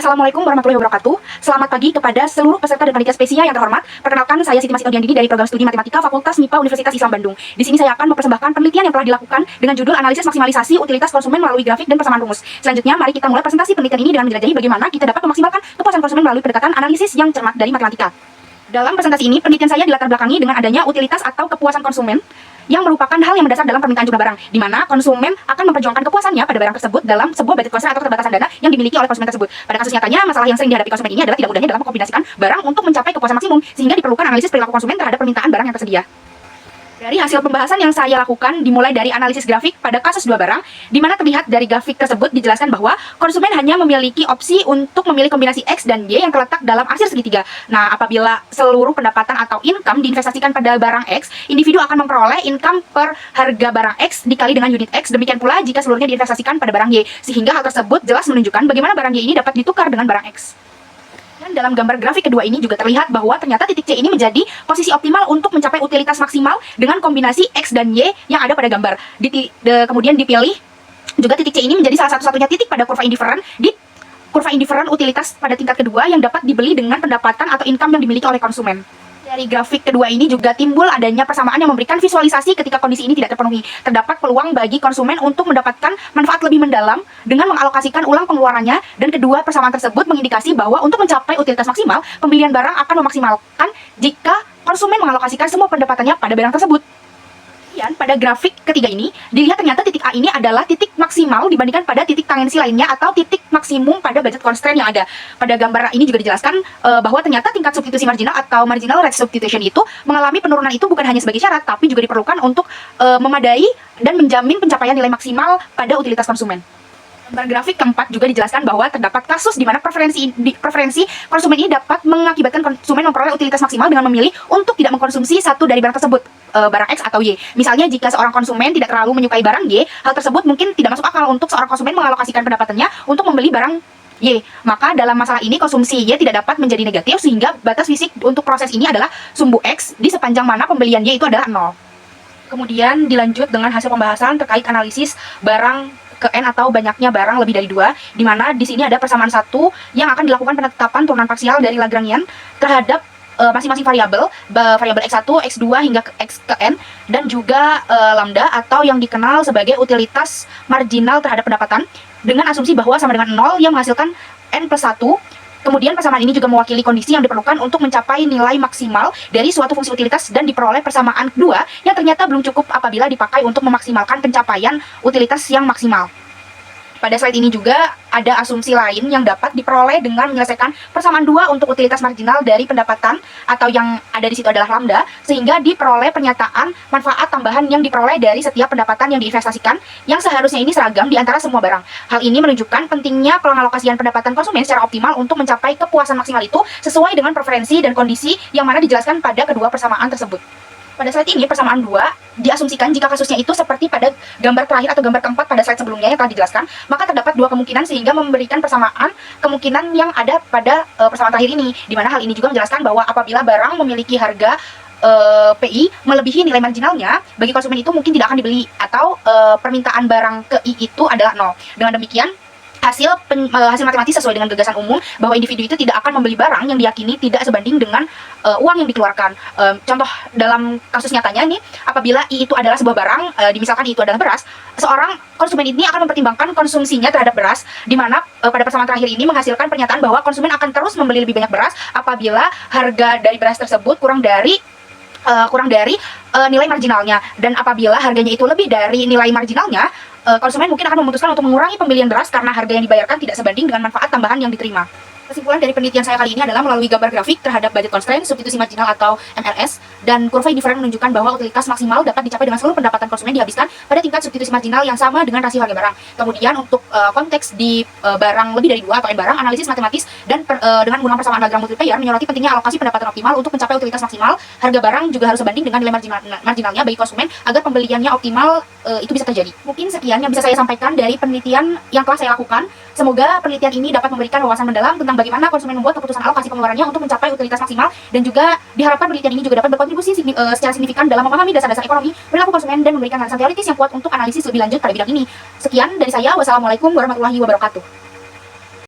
Assalamualaikum warahmatullahi wabarakatuh. Selamat pagi kepada seluruh peserta dan panitia spesial yang terhormat. Perkenalkan, saya Siti Masih Audiandini dari Program Studi Matematika Fakultas MIPA Universitas Islam Bandung. Di sini saya akan mempersembahkan penelitian yang telah dilakukan dengan judul analisis maksimalisasi utilitas konsumen melalui grafik dan persamaan rumus. Selanjutnya, mari kita mulai presentasi penelitian ini dengan menjelajahi bagaimana kita dapat memaksimalkan kepuasan konsumen melalui pendekatan analisis yang cermat dari matematika. Dalam presentasi ini, penelitian saya dilatar belakangi dengan adanya utilitas atau kepuasan konsumen yang merupakan hal yang mendasar dalam permintaan jumlah barang, di mana konsumen akan memperjuangkan kepuasannya pada barang tersebut dalam sebuah budget constraint atau keterbatasan dana yang dimiliki oleh konsumen tersebut. Pada kasus nyatanya, masalah yang sering dihadapi konsumen ini adalah tidak mudahnya dalam mengkombinasikan barang untuk mencapai kepuasan maksimum, sehingga diperlukan analisis perilaku konsumen terhadap permintaan barang yang tersedia. Dari hasil pembahasan yang saya lakukan dimulai dari analisis grafik pada kasus dua barang, di mana terlihat dari grafik tersebut dijelaskan bahwa konsumen hanya memiliki opsi untuk memilih kombinasi X dan Y yang terletak dalam arsir segitiga. Nah, apabila seluruh pendapatan atau income diinvestasikan pada barang X, individu akan memperoleh income per harga barang X dikali dengan unit X. Demikian pula jika seluruhnya diinvestasikan pada barang Y, sehingga hal tersebut jelas menunjukkan bagaimana barang Y ini dapat ditukar dengan barang X. Dan dalam gambar grafik kedua ini juga terlihat bahwa ternyata titik C ini menjadi posisi optimal untuk mencapai utilitas maksimal dengan kombinasi X dan Y yang ada pada gambar. Kemudian dipilih juga titik C ini menjadi salah satu-satunya titik pada kurva indiferen di kurva indiferen utilitas pada tingkat kedua yang dapat dibeli dengan pendapatan atau income yang dimiliki oleh konsumen. Dari grafik kedua ini juga timbul adanya persamaan yang memberikan visualisasi ketika kondisi ini tidak terpenuhi. Terdapat peluang bagi konsumen untuk mendapatkan manfaat lebih mendalam dengan mengalokasikan ulang pengeluarannya, dan kedua persamaan tersebut mengindikasi bahwa untuk mencapai utilitas maksimal, pembelian barang akan memaksimalkan jika konsumen mengalokasikan semua pendapatannya pada barang tersebut. Kemudian pada grafik ketiga ini dilihat ternyata titik A ini adalah titik maksimal dibandingkan pada titik tangensi lainnya atau titik maksimum pada budget constraint yang ada. Pada gambar ini juga dijelaskan bahwa ternyata tingkat substitusi marginal atau marginal rate substitution itu mengalami penurunan itu bukan hanya sebagai syarat, tapi juga diperlukan untuk memadai dan menjamin pencapaian nilai maksimal pada utilitas konsumen. Gambar grafik keempat juga dijelaskan bahwa terdapat kasus di mana preferensi konsumen ini dapat mengakibatkan konsumen memperoleh utilitas maksimal dengan memilih untuk tidak mengkonsumsi satu dari barang tersebut, barang X atau Y. Misalnya jika seorang konsumen tidak terlalu menyukai barang Y, hal tersebut mungkin tidak masuk akal untuk seorang konsumen mengalokasikan pendapatannya untuk membeli barang Y. Maka dalam masalah ini konsumsi Y tidak dapat menjadi negatif, sehingga batas fisik untuk proses ini adalah sumbu X di sepanjang mana pembelian Y itu adalah 0. Kemudian dilanjut dengan hasil pembahasan terkait analisis barang ke N atau banyaknya barang lebih dari 2, di mana di sini ada persamaan satu yang akan dilakukan penetapan turunan parsial dari Lagrangian terhadap masing-masing variabel X1, X2 hingga X ke N, dan juga lambda atau yang dikenal sebagai utilitas marginal terhadap pendapatan dengan asumsi bahwa sama dengan 0 yang menghasilkan N plus 1. Kemudian persamaan ini juga mewakili kondisi yang diperlukan untuk mencapai nilai maksimal dari suatu fungsi utilitas, dan diperoleh persamaan kedua yang ternyata belum cukup apabila dipakai untuk memaksimalkan pencapaian utilitas yang maksimal. Pada slide ini juga ada asumsi lain yang dapat diperoleh dengan menyelesaikan persamaan 2 untuk utilitas marginal dari pendapatan atau yang ada di situ adalah lambda, sehingga diperoleh pernyataan manfaat tambahan yang diperoleh dari setiap pendapatan yang diinvestasikan yang seharusnya ini seragam di antara semua barang. Hal ini menunjukkan pentingnya pengalokasian pendapatan konsumen secara optimal untuk mencapai kepuasan maksimal itu sesuai dengan preferensi dan kondisi yang mana dijelaskan pada kedua persamaan tersebut. Pada slide ini persamaan 2 diasumsikan jika kasusnya itu seperti pada gambar terakhir atau gambar keempat pada slide sebelumnya yang telah dijelaskan, maka terdapat dua kemungkinan sehingga memberikan persamaan kemungkinan yang ada pada persamaan terakhir ini, di mana hal ini juga menjelaskan bahwa apabila barang memiliki harga PI melebihi nilai marginalnya, bagi konsumen itu mungkin tidak akan dibeli, atau permintaan barang ke I itu adalah 0. Dengan demikian hasil matematis sesuai dengan gagasan umum bahwa individu itu tidak akan membeli barang yang diyakini tidak sebanding dengan uang yang dikeluarkan. Contoh dalam kasus nyatanya nih, apabila I itu adalah sebuah barang, misalkan I itu adalah beras, seorang konsumen ini akan mempertimbangkan konsumsinya terhadap beras, di mana pada persamaan terakhir ini menghasilkan pernyataan bahwa konsumen akan terus membeli lebih banyak beras apabila harga dari beras tersebut kurang dari nilai marginalnya, dan apabila harganya itu lebih dari nilai marginalnya, konsumen mungkin akan memutuskan untuk mengurangi pembelian beras karena harga yang dibayarkan tidak sebanding dengan manfaat tambahan yang diterima. Kesimpulan dari penelitian saya kali ini adalah melalui gambar grafik terhadap budget constraint, substitusi marginal atau MRS, dan kurva indiferen menunjukkan bahwa utilitas maksimal dapat dicapai dengan seluruh pendapatan konsumen dihabiskan pada tingkat substitusi marginal yang sama dengan rasio harga barang. Kemudian untuk konteks di barang lebih dari 2 atau N barang, analisis matematis dan dengan menggunakan persamaan Lagrange multiplier menyoroti pentingnya alokasi pendapatan optimal untuk mencapai utilitas maksimal. Harga barang juga harus sebanding dengan nilai marginalnya bagi konsumen agar pembeliannya optimal itu bisa terjadi. Mungkin sekian yang bisa saya sampaikan dari penelitian yang telah saya lakukan. Semoga penelitian ini dapat memberikan wawasan mendalam tentang bagaimana konsumen membuat keputusan alokasi pengeluarannya untuk mencapai utilitas maksimal, dan juga diharapkan penelitian ini juga dapat berkontribusi secara signifikan dalam memahami dasar-dasar ekonomi, perilaku konsumen, dan memberikan landasan teoritis yang kuat untuk analisis lebih lanjut pada bidang ini. Sekian dari saya, wassalamualaikum warahmatullahi wabarakatuh.